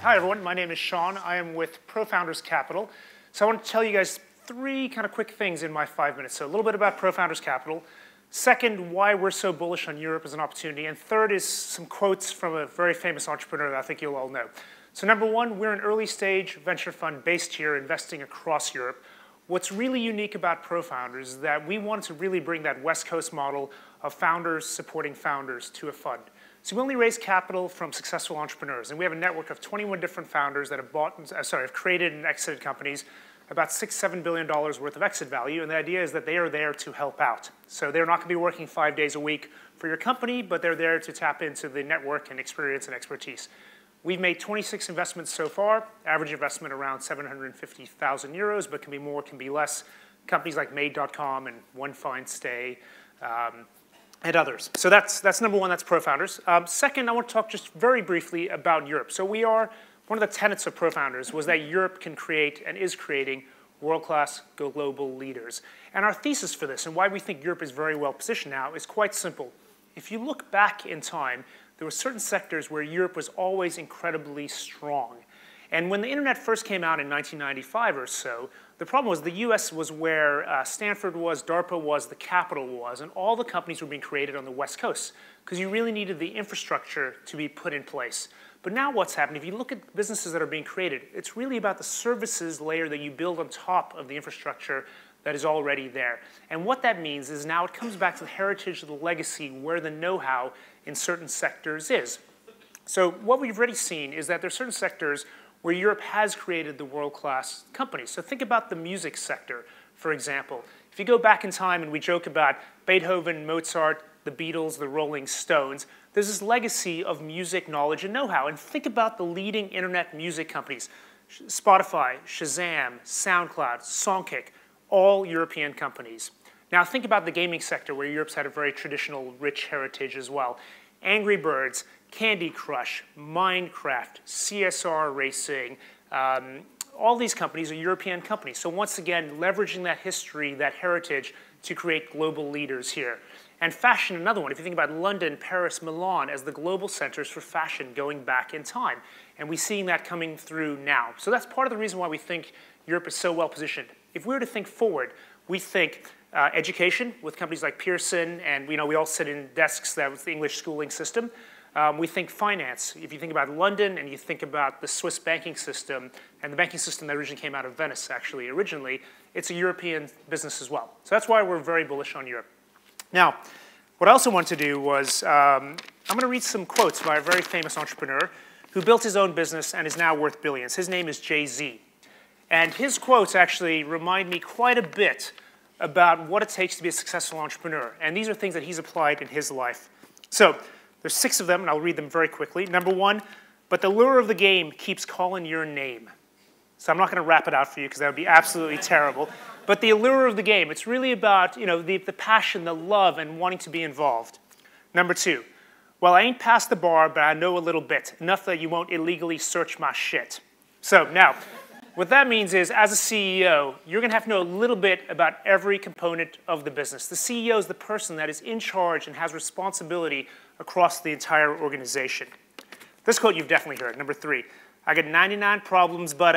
Hi, everyone. My name is Sean. I am with ProFounders Capital. So I want to tell you guys three kind of quick things in my 5 minutes. So a little bit about ProFounders Capital. Second, why we're so bullish on Europe as an opportunity. And third is some quotes from a very famous entrepreneur that I think you'll all know. So number one, we're an early stage venture fund based here, investing across Europe. What's really unique about ProFounders is that we wanted to really bring that West Coast model of founders supporting founders to a fund. So we only raise capital from successful entrepreneurs, and we have a network of 21 different founders that have created and exited companies, about $6–7 billion worth of exit value, and the idea is that they are there to help out. So they're not going to be working 5 days a week for your company, but they're there to tap into the network and experience and expertise. We've made 26 investments so far, average investment around 750,000 euros, but can be more, can be less. Companies like Made.com and One Fine Stay, and others. So that's number one, that's ProFounders. Second, I want to talk just very briefly about Europe. So one of the tenets of ProFounders was that Europe can create and is creating world-class global leaders. And our thesis for this and why we think Europe is very well positioned now is quite simple. If you look back in time, there were certain sectors where Europe was always incredibly strong. And when the internet first came out in 1995 or so, the problem was the US was where Stanford was, DARPA was, the capital was, and all the companies were being created on the West Coast because you really needed the infrastructure to be put in place. But now what's happened, if you look at businesses that are being created, it's really about the services layer that you build on top of the infrastructure that is already there. And what that means is now it comes back to the heritage of the legacy where the know-how in certain sectors is. So what we've already seen is that there are certain sectors where Europe has created the world-class companies. So think about the music sector, for example. If you go back in time and we joke about Beethoven, Mozart, the Beatles, the Rolling Stones, there's this legacy of music knowledge and know-how. And think about the leading internet music companies, Spotify, Shazam, SoundCloud, Songkick, all European companies. Now think about the gaming sector where Europe's had a very traditional, rich heritage as well. Angry Birds, Candy Crush, Minecraft, CSR Racing, all these companies are European companies. So once again, leveraging that history, that heritage to create global leaders here. And fashion, another one. If you think about London, Paris, Milan as the global centers for fashion going back in time. And we're seeing that coming through now. So that's part of the reason why we think Europe is so well positioned. If we were to think forward, we think education with companies like Pearson, and we all sit in desks that was the English schooling system. We think finance. If you think about London and you think about the Swiss banking system and the banking system that originally came out of Venice, actually, originally, it's a European business as well. So that's why we're very bullish on Europe. Now, what I also want to do was, I'm going to read some quotes by a very famous entrepreneur who built his own business and is now worth billions. His name is Jay-Z. And his quotes actually remind me quite a bit about what it takes to be a successful entrepreneur. And these are things that he's applied in his life. So there's 6 of them, and I'll read them very quickly. Number one, but the lure of the game keeps calling your name. So I'm not going to wrap it out for you because that would be absolutely terrible. But the allure of the game, it's really about the passion, the love, and wanting to be involved. Number 2, well, I ain't past the bar, but I know a little bit, enough that you won't illegally search my shit. So now, what that means is, as a CEO, you're going to have to know a little bit about every component of the business. The CEO is the person that is in charge and has responsibility across the entire organization. This quote you've definitely heard. Number 3, I got 99 problems, but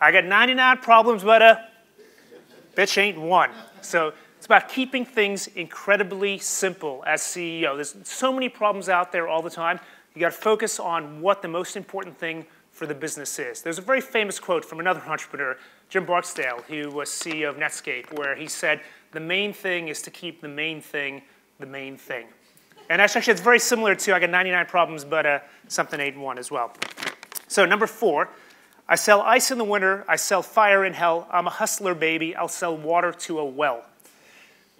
I got 99 problems, but bitch ain't one. So it's about keeping things incredibly simple as CEO. There's so many problems out there all the time. You got to focus on what the most important thing for the business is. There's a very famous quote from another entrepreneur, Jim Barksdale, who was CEO of Netscape, where he said, the main thing is to keep the main thing the main thing. And actually, it's very similar to I got 99 problems, but something ain't one as well. So number 4, I sell ice in the winter, I sell fire in hell, I'm a hustler, baby, I'll sell water to a well.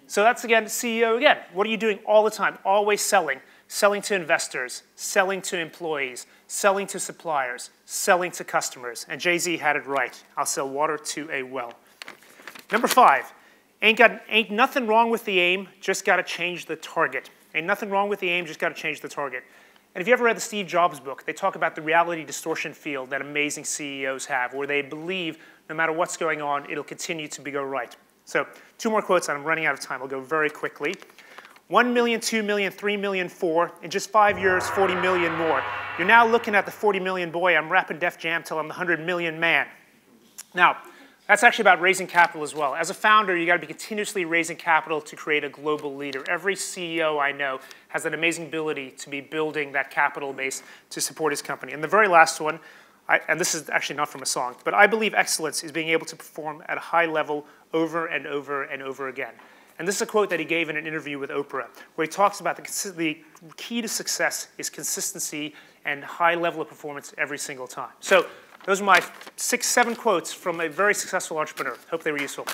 So that's, again, CEO again. What are you doing all the time? Always selling. Selling to investors, selling to employees, selling to suppliers, selling to customers. And Jay-Z had it right. I'll sell water to a well. Number 5, ain't nothing wrong with the aim, just got to change the target. Ain't nothing wrong with the aim, just got to change the target. And if you ever read the Steve Jobs book, they talk about the reality distortion field that amazing CEOs have, where they believe no matter what's going on, it'll continue to go right. So 2 more quotes, and I'm running out of time. I'll go very quickly. 1 million, 2 million, 3 million, 4. In just 5 years, 40 million more. You're now looking at the 40 million boy. I'm rapping Def Jam till I'm the 100 million man. Now, that's actually about raising capital as well. As a founder, you got to be continuously raising capital to create a global leader. Every CEO I know has an amazing ability to be building that capital base to support his company. And the very last one, and this is actually not from a song, but I believe excellence is being able to perform at a high level over and over and over again. And this is a quote that he gave in an interview with Oprah, where he talks about the key to success is consistency and high level of performance every single time. So those are my 6, 7 quotes from a very successful entrepreneur. Hope they were useful.